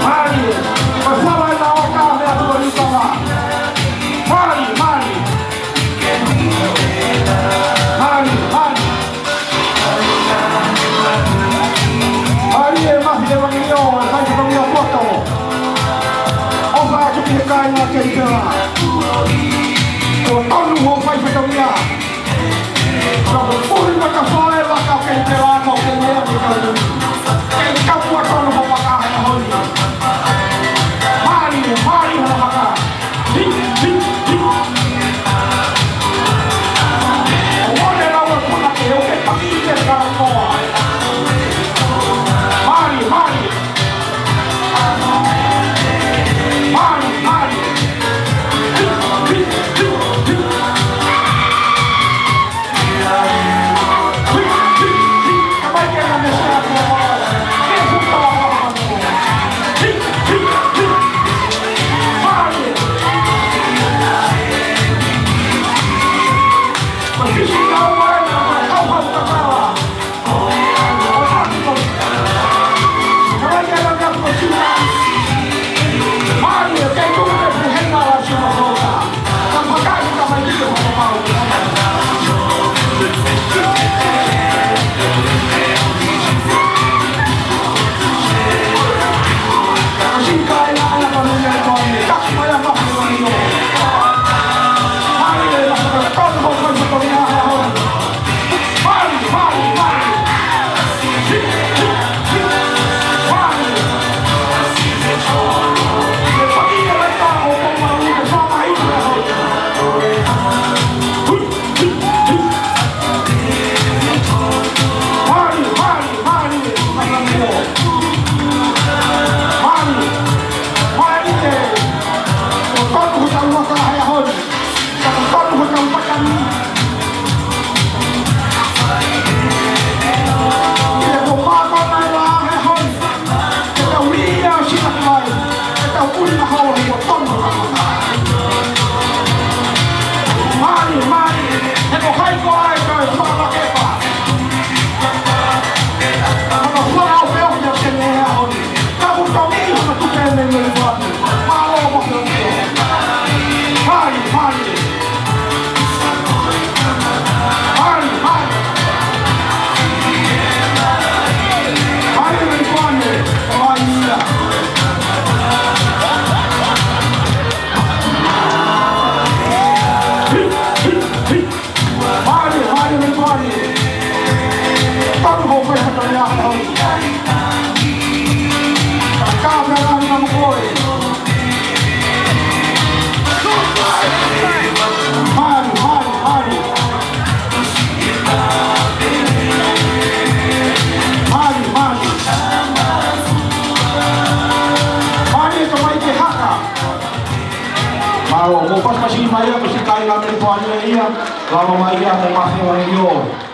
Mali, pasaba en la boca de la tubolita. Mali, Mali. Mali, Mali. Mali es más de lo mío, el país de mi foto. Ojalá que te caiga la que te va. Con todo un buen país de mi vida. Pero por una casual es la que te va a coger el campo a todo lo que va a hacer. Mali, Mali, Mali. Mau pas masih maya mesti kaya kami puannya iya, kalau maya mau masih